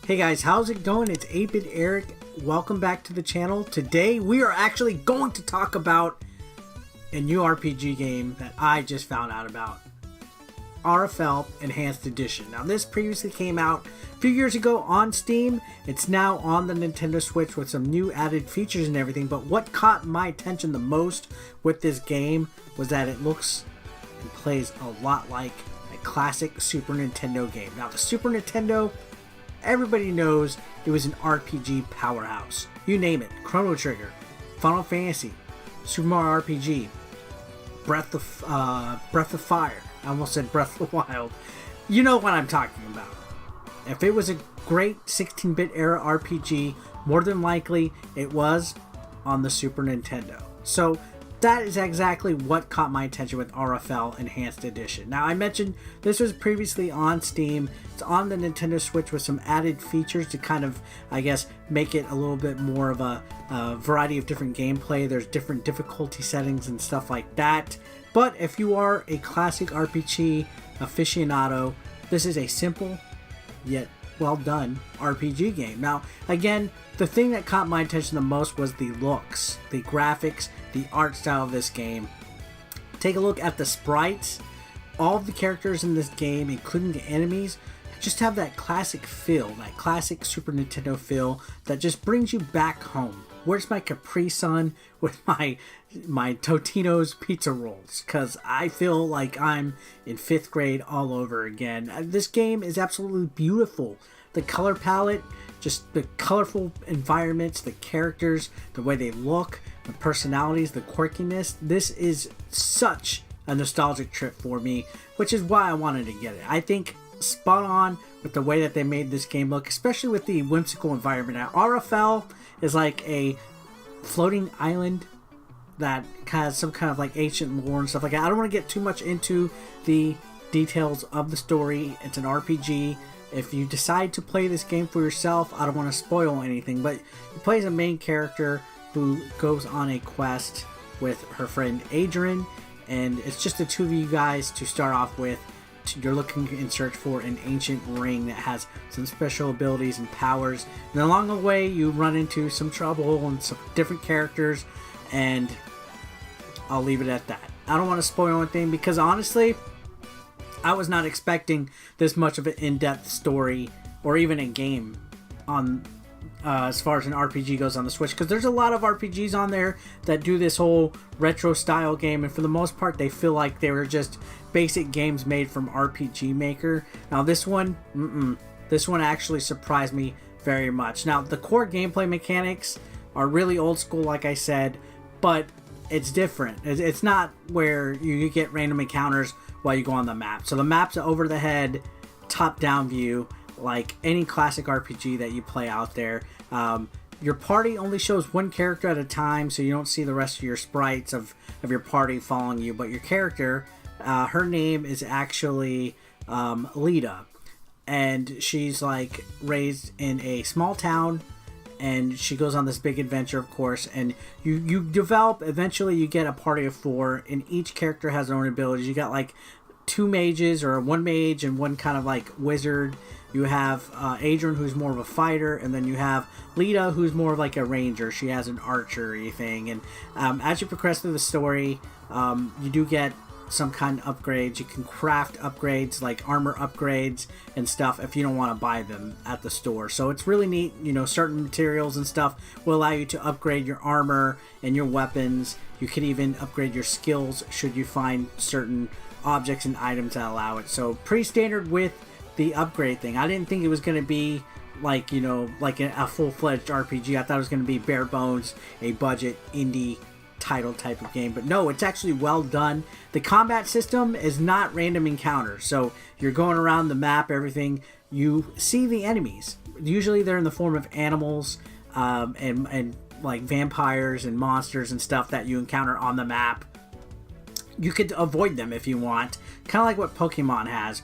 Hey guys, how's it going? It's 8-Bit Eric. Welcome back to the channel. Today we are actually going to talk about a new RPG game that I just found out about. Ara Fell Enhanced Edition. Now this previously came out a few years ago on Steam. It's now on the Nintendo Switch with some new added features and everything. But what caught my attention the most with this game was that it looks and plays a lot like a classic Super Nintendo game. Now the Super Nintendo, everybody knows it was an RPG powerhouse. You name it. Chrono Trigger, Final Fantasy, Super Mario RPG, Breath of Fire. I almost said Breath of the Wild. You know what I'm talking about. If it was a great 16-bit era RPG, more than likely it was on the Super Nintendo. So that is exactly what caught my attention with Ara Fell Enhanced Edition. Now, I mentioned this was previously on Steam. It's on the Nintendo Switch with some added features to kind of, I guess, make it a little bit more of a variety of different gameplay. There's different difficulty settings and stuff like that. But if you are a classic RPG aficionado, this is a simple yet well done RPG game. Now, again, the thing that caught my attention the most was the looks, the graphics, the art style of this game. Take a look at the sprites. All of the characters in this game, including the enemies, just have that classic feel, that classic Super Nintendo feel that just brings you back home. Where's my Capri Sun with my Totino's pizza rolls? Because I feel like I'm in 5th grade all over again. This game is absolutely beautiful. The color palette, just the colorful environments, the characters, the way they look, the personalities, the quirkiness. This is such a nostalgic trip for me, which is why I wanted to get it. I think spot on with the way that they made this game look, especially with the whimsical environment. Now, Ara Fell is like a floating island that has some kind of like ancient lore and stuff like that. I don't want to get too much into the details of the story. It's an RPG. If you decide to play this game for yourself, I don't want to spoil anything, but you play as a main character who goes on a quest with her friend Adrian, and it's just the two of you guys to start off with. You're looking in search for an ancient ring that has some special abilities and powers, and along the way you run into some trouble and some different characters, and I'll leave it at that. I don't want to spoil anything because honestly, I was not expecting this much of an in-depth story or even a game on as far as an RPG goes on the Switch, because there's a lot of RPGs on there that do this whole retro style game, and for the most part they feel like they were just basic games made from RPG Maker. Now this one, this one actually surprised me very much. Now the core gameplay mechanics are really old school, like I said, but it's different. It's not where you get random encounters while you go on the map. So the map's an over the head, top down view, like any classic RPG that you play out there. Your party only shows one character at a time, so you don't see the rest of your sprites of your party following you, but your character, her name is actually Lita, and she's like raised in a small town, and she goes on this big adventure, of course, and you develop, eventually you get a party of 4, and each character has their own abilities. You got like 2 mages, or 1 mage and 1 kind of like wizard. You have Adrian, who's more of a fighter, and then you have Lita, who's more of like a ranger. She has an archery thing, and as you progress through the story, you do get some kind of upgrades. You can craft upgrades, like armor upgrades and stuff, if you don't want to buy them at the store. So it's really neat. You know, certain materials and stuff will allow you to upgrade your armor and your weapons. You can even upgrade your skills should you find certain objects and items that allow it. So pretty standard with the upgrade thing. I didn't think it was going to be like, you know, like a full-fledged RPG. I thought it was going to be bare bones, a budget indie title type of game, but no, it's actually well done. The combat system is not random encounters, so you're going around the map, everything, you see the enemies. Usually they're in the form of animals, and like vampires and monsters and stuff that you encounter on the map. You could avoid them if you want, kind of like what Pokemon has,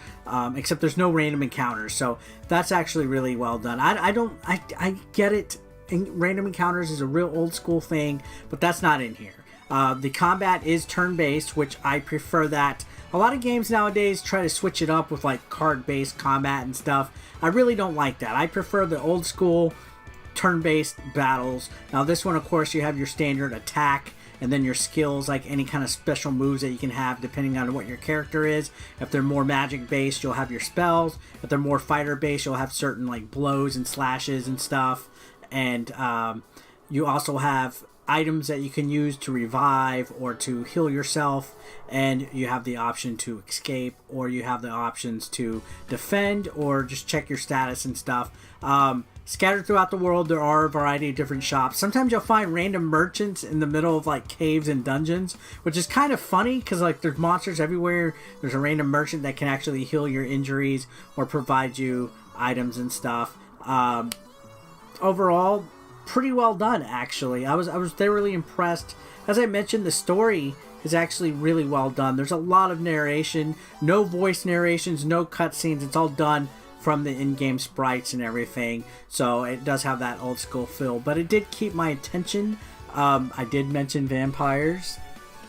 except there's no random encounters, so that's actually really well done. I get it. Random encounters is a real old school thing, but that's not in here. The combat is turn-based, which I prefer that. A lot of games nowadays try to switch it up with like card-based combat and stuff. I really don't like that. I prefer the old school turn-based battles. Now this one, of course, you have your standard attack and then your skills, like any kind of special moves that you can have depending on what your character is. If they're more magic-based, you'll have your spells. If they're more fighter-based, you'll have certain like blows and slashes and stuff. And you also have items that you can use to revive or to heal yourself, and you have the option to escape, or you have the options to defend or just check your status and stuff. Scattered throughout the world, there are a variety of different shops. Sometimes you'll find random merchants in the middle of like caves and dungeons, which is kind of funny because like there's monsters everywhere. There's a random merchant that can actually heal your injuries or provide you items and stuff. Overall, pretty well done, actually. I was thoroughly impressed. As I mentioned, the story is actually really well done. There's a lot of narration, no voice narrations, no cutscenes. It's all done from the in-game sprites and everything, so it does have that old school feel, but it did keep my attention. I did mention vampires,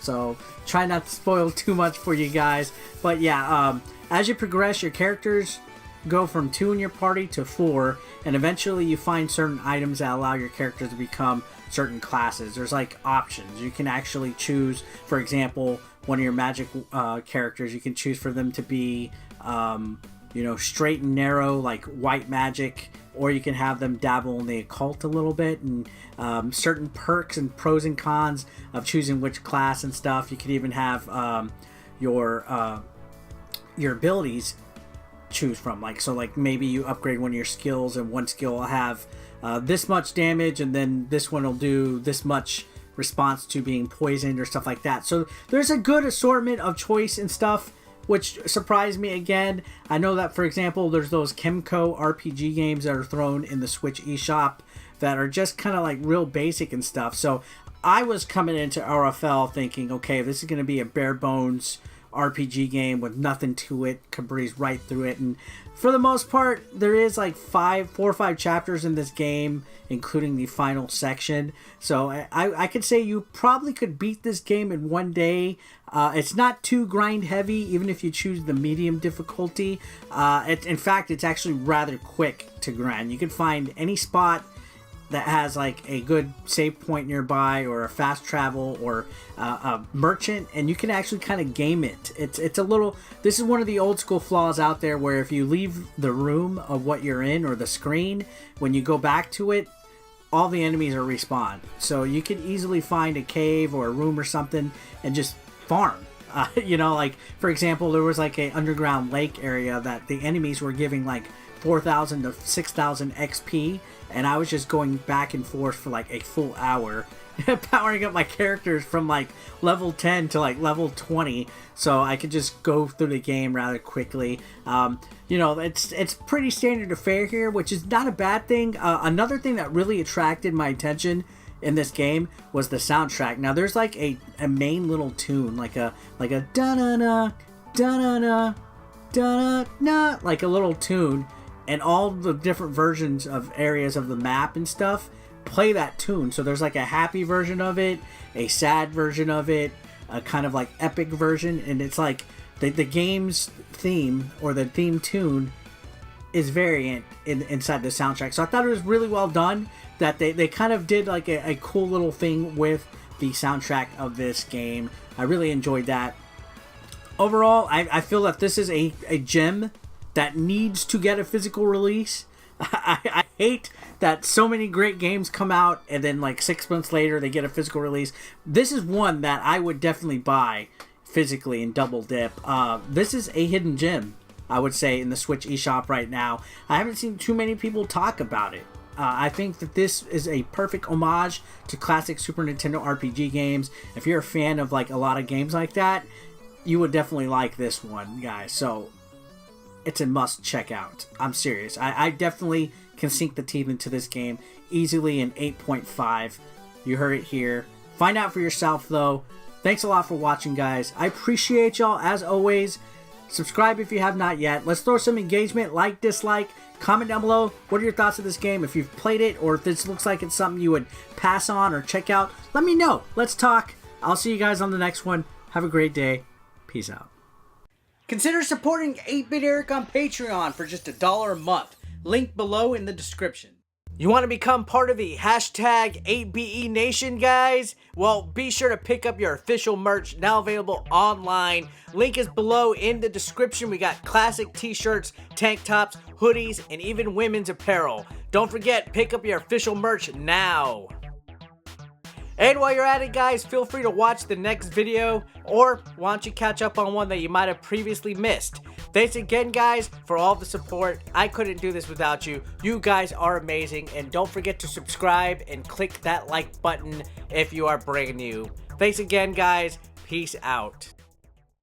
so try not to spoil too much for you guys, but yeah, as you progress, your characters go from 2 in your party to 4, and eventually you find certain items that allow your characters to become certain classes. There's like options. You can actually choose, for example, one of your magic characters, you can choose for them to be you know, straight and narrow, like white magic, or you can have them dabble in the occult a little bit, and certain perks and pros and cons of choosing which class and stuff. You could even have your abilities choose from, like, so like maybe you upgrade one of your skills, and one skill will have this much damage, and then this one will do this much response to being poisoned or stuff like that. So there's a good assortment of choice and stuff, which surprised me again. I know that, for example, there's those Kemco RPG games that are thrown in the Switch eShop that are just kind of like real basic and stuff. So I was coming into Ara Fell thinking, okay, this is going to be a bare bones RPG game with nothing to it, can breeze right through it, and for the most part there is like 4 or 5 chapters in this game, including the final section, so I could say you probably could beat this game in one day. It's not too grind heavy, even if you choose the medium difficulty. In fact, it's actually rather quick to grind. You can find any spot that has like a good save point nearby, or a fast travel, or a merchant, and you can actually kind of game it. It's a little, this is one of the old school flaws out there, where if you leave the room of what you're in, or the screen, when you go back to it, all the enemies are respawned. So you could easily find a cave or a room or something and just farm. You know, like for example, there was like a underground lake area that the enemies were giving like 4,000 to 6,000 XP, and I was just going back and forth for like a full hour powering up my characters from like level 10 to like level 20, so I could just go through the game rather quickly. You know, it's pretty standard affair here, which is not a bad thing. Another thing that really attracted my attention in this game was the soundtrack. Now there's like a main little tune, like a da-na-na, da-na-na, da-na-na, like a little tune, and all the different versions of areas of the map and stuff play that tune. So there's like a happy version of it, a sad version of it, a kind of like epic version, and it's like the game's theme, or the theme tune, is variant inside the soundtrack. So I thought it was really well done that they kind of did like a cool little thing with the soundtrack of this game. I really enjoyed that. Overall, I feel that this is a gem that needs to get a physical release. I hate that so many great games come out and then like 6 months later they get a physical release. This is one that I would definitely buy physically and double dip. This is a hidden gem, I would say, in the Switch eShop right now. I haven't seen too many people talk about it. I think that this is a perfect homage to classic Super Nintendo RPG games. If you're a fan of like a lot of games like that, you would definitely like this one, guys. So it's a must check out. I'm serious. I definitely can sink the teeth into this game easily in 8.5. You heard it here. Find out for yourself, though. Thanks a lot for watching, guys. I appreciate y'all, as always. Subscribe if you have not yet. Let's throw some engagement, like, dislike, comment down below. What are your thoughts of this game? If you've played it, or if this looks like it's something you would pass on or check out, let me know. Let's talk. I'll see you guys on the next one. Have a great day. Peace out. Consider supporting 8-Bit Eric on Patreon for just $1 a month. Link below in the description. You want to become part of the hashtag 8BE Nation, guys? Well, be sure to pick up your official merch, now available online. Link is below in the description. We got classic t-shirts, tank tops, hoodies, and even women's apparel. Don't forget, pick up your official merch now. And while you're at it, guys, feel free to watch the next video, or why don't you catch up on one that you might have previously missed. Thanks again, guys, for all the support. I couldn't do this without you. You guys are amazing, and don't forget to subscribe and click that like button if you are brand new. Thanks again, guys. Peace out.